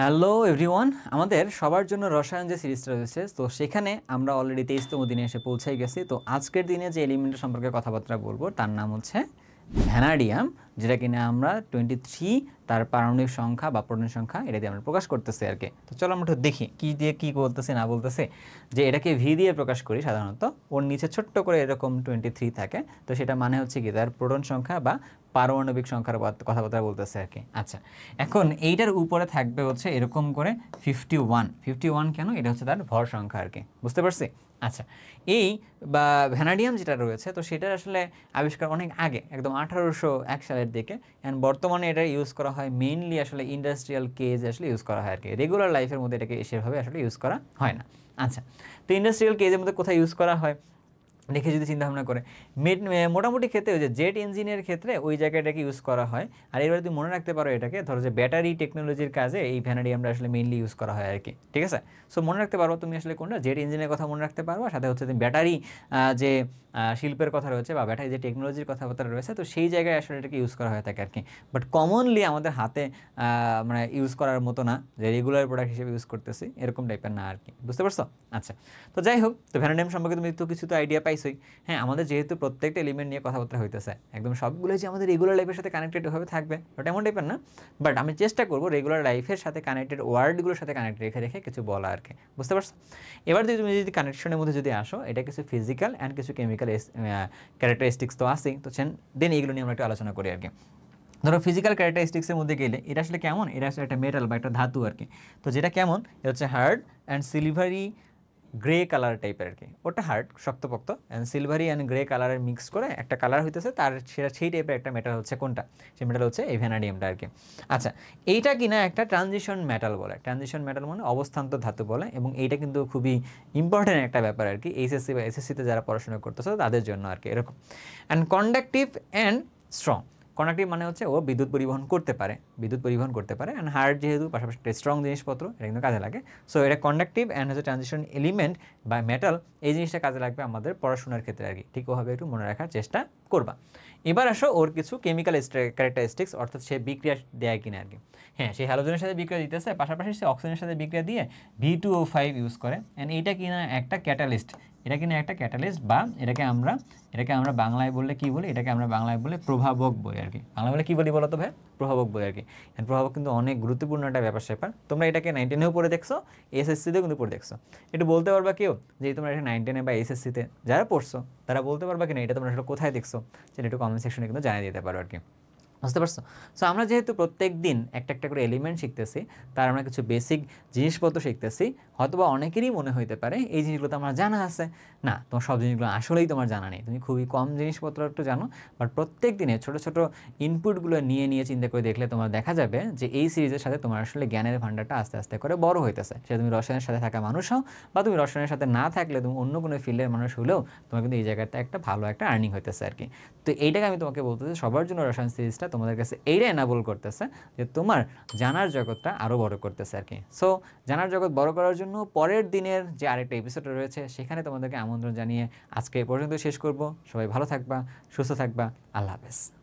Hello everyone, আমাদের সবার জন্য রসায়ন যে সিরিজটা রয়েছে তো সেখানে আমরা অলরেডি 23তম দিনে এসে পৌঁছাই গেছি। তো আজকের দিনে যে এলিমেন্টের সম্পর্কে কথাবার্তা বলবো তার নাম হচ্ছে ভ্যানাডিয়াম, যেটা কিনা আমরা 23 তার পারমাণবিক সংখ্যা বা প্রোটন সংখ্যা এটা দিয়ে আমরা প্রকাশ করতেছি আর কি। তো চলো আমরা একটু দেখি কী দিয়ে কী বলতেছে না বলতেছে। যে এটাকে ভি দিয়ে প্রকাশ করি সাধারণত, ওর নিচে ছোট্ট করে এরকম 23 থাকে, তো সেটা মানে হচ্ছে কি তার প্রোটন সংখ্যা বা পারমাণবিক সংখ্যার কথাবার্তা বলতেছে আর কি। আচ্ছা, এখন এইটার উপরে থাকবে হচ্ছে এরকম করে 51 কেন, এটা হচ্ছে তার ভর সংখ্যা আর কি, বুঝতে পারছি? আচ্ছা, এই বা ভ্যানাডিয়াম যেটা রয়েছে তো সেটার আসলে আবিষ্কার অনেক আগে, একদম 1801 সালের দিকে। অ্যান্ড বর্তমানে এটা ইউজ করা হয় মেইনলি আসলে ইন্ডাস্ট্রিয়াল কেজ আসলে ইউজ করা হয় আর কি। রেগুলার লাইফের মধ্যে এটাকে সেভাবে আসলে ইউজ করা হয় না। আচ্ছা, তো ইন্ডাস্ট্রিয়াল কেজের মধ্যে কোথায় ইউজ করা হয় দেখে যদি চিন্তা ভাবনা করে, মোটামুটি ক্ষেত্রে ওই যে জেট ইঞ্জিনের ক্ষেত্রে ওই জায়গাটাকে ইউজ করা হয়। আর এবার তুমি মনে রাখতে পারো এটাকে, ধরো যে ব্যাটারি টেকনোলজির কাজে এই ভ্যানাডিয়ামটা আসলে মেইনলি ইউজ করা হয় আর কি, ঠিক আছে? সো মনে রাখতে পারো তুমি আসলে কোনটা, জেট ইঞ্জিনের কথা মনে রাখতে পারবা, সাথে হচ্ছে তুমি ব্যাটারি যে শিল্পের কথা রয়েছে বা ব্যাটারি যে টেকনোলজির কথাবার্তা রয়েছে তো সেই জায়গায় আসলে এটাকে ইউজ করা হয়ে থাকে আর কি। বাট কমনলি আমাদের হাতে মানে ইউজ করার মতো না, যে রেগুলার প্রোডাক্ট হিসেবে ইউজ করতেছি এরকম টাইপের না আর কি, বুঝতে পারছো? আচ্ছা, তো যাই হোক, তো ভ্যানাডিয়াম সম্পর্কে তুমি তো কিছু তো আইডিয়া পাইছোই। হ্যাঁ, আমাদের যেহেতু প্রত্যেকটা এলিমেন্ট নিয়ে কথাবার্তা হইতেছে, একদম সবগুলোই যে আমাদের রেগুলার লাইফের সাথে কানেক্টেড হয়ে থাকবে ওটা এমন টাইপের না। বাট আমি চেষ্টা করবো রেগুলার লাইফের সাথে কানেক্টেড ওয়ার্ডগুলোর সাথে কানেক্ট রেখে রেখে কিছু বলা আর কি, বুঝতে পারছো? এবার তুমি যদি কানেকশনের মধ্যে যদি আসো, এটা কিছু ফিজিক্যাল অ্যান্ড কিছু কেমিক্যাল ক্যারেক্টারিস্টিক্স তো আসেই, তো দেন এইগুলো নিয়ে আমরা একটু আলোচনা করি আর কি। ধরো ফিজিক্যাল ক্যারেক্টারিস্টিক্সের মধ্যে গেলে এটা আসলে কেমন, এটা আসলে একটা মেটাল বা একটা ধাতু আর কি। তো যেটা কেমন, এটা হচ্ছে hard and silvery grey colour টাইপের আর কি। ওটা হার্ড শক্তপোক্ত, অ্যান্ড সিলভারি অ্যান্ড গ্রে কালারের মিক্স করে একটা কালার হইতেছে, তার সেটা সেই টাইপের একটা মেটাল হচ্ছে কোনটা, সেই মেটাল হচ্ছে এই ভ্যানাডিয়ামটা আর কি। আচ্ছা, এইটা কিনা একটা ট্রানজিশন মেটাল বলে, ট্রানজিশন মেটাল মানে অবস্থান্তর ধাতু বলে, এবং এইটা কিন্তু খুবই ইম্পর্টেন্ট একটা ব্যাপার আর কি, এইচএসসি বা এসএসসিতে যারা পড়াশোনা করতেছে তাদের জন্য আর কি এরকম। And conductive and strong. Conductive মানে হচ্ছে ও বিদ্যুৎ পরিবহন করতে পারে, অ্যান্ড হার্ড যেহেতু পাশাপাশি স্ট্রং জিনিসপত্র এটা কিন্তু কাজে লাগে। সো এটা কন্ডাক্টিভ অ্যান্ড হচ্ছে ট্রানজিশন এলিমেন্ট বা মেটাল, এই জিনিসটা কাজে লাগবে আমাদের পড়াশোনার ক্ষেত্রে আর কি, ঠিক ওভাবে একটু মনে রাখার চেষ্টা করবা। এবার আসো ওর কিছু কেমিক্যাল ক্যারেক্টারিস্টিক্স, অর্থাৎ সে বিক্রিয়া দেয় কিনা আর কি। হ্যাঁ, সে হ্যালোজেনের সাথে বিক্রিয়া দিতেছে, পাশাপাশি সে অক্সিজেনের সাথে বিক্রিয়া দিয়ে V2O5 ইউজ করে। অ্যান্ড এইটা কিনা একটা ক্যাটালিস্ট, এটা কিনা একটা ক্যাটালিস্ট, বা এটাকে আমরা বাংলায় বললে কি বলি, এটাকে আমরা বাংলায় বলে প্রভাবক বলি আর কি। বাংলা বলে কি বলি বলো তো ভাই? প্রভাবক বলি আর কি। প্রভাবক কিন্তু অনেক গুরুত্বপূর্ণ একটা ব্যাপার স্যাপার। তোমরা এটাকে 9-10-এও পড়ে দেখছো, এসএসসিতেও কিন্তু পড়ে দেখছো। একটু বলতে পারবা কেউ যে তোমরা এটা 9-10-এ বা এসএসসিতে যারা পড়ছো তারা বলতে পারবা কিনা এটা তোমরা আসলে কোথায় দেখছো, সেটা একটু কমেন্ট সেকশনে কিন্তু জানিয়ে দিতে পারো আর কি, বুঝতে পারছো? সো আমরা যেহেতু প্রত্যেক দিন একটা একটা করে এলিমেন্ট শিখতেছি, তার আমরা কিছু বেসিক জিনিসপত্র শিখতেছি, হয়তোবা অনেকেরই মনে হইতে পারে এই জিনিসগুলো তো আমার জানা আছে। না, তোমার সব জিনিসগুলো আসলেই তোমার জানা নেই, তুমি খুবই কম জিনিসপত্র একটু জানো। বাট প্রত্যেক দিনে ছোটো ছোটো ইনপুটগুলো নিয়ে নিয়ে চিন্তা করে দেখলে তোমার দেখা যাবে যে এই সিরিজের সাথে তোমার আসলে জ্ঞানের ভাণ্ডারটা আস্তে আস্তে করে বড় হইতেছে। সেটা তুমি রসায়নের সাথে থাকা মানুষ হও, বা তুমি রসায়নের সাথে না থাকলে তুমি অন্য কোনো ফিল্ডের মানুষ হলেও তোমার কিন্তু এই জায়গাতে একটা ভালো একটা আর্নিং হইতেছে আর কি। তো এইটাকে আমি তোমাকে বলতেছি, সবার জন্য রসায়ন সিরিজটা তোমাদের কাছে এইটা এনাবল করতেছে যে তোমার জানার জগৎটা আরও বড় করতেছে আর কি। সো জানার জগৎ বড় করার জন্য পরের দিনের যে আরেকটা এপিসোড রয়েছে সেখানে তোমাদেরকে আমন্ত্রণ জানিয়ে আজকে এই পর্যন্ত শেষ করব। সবাই ভালো থাকবা, সুস্থ থাকবা, আল্লাহ হাফেজ।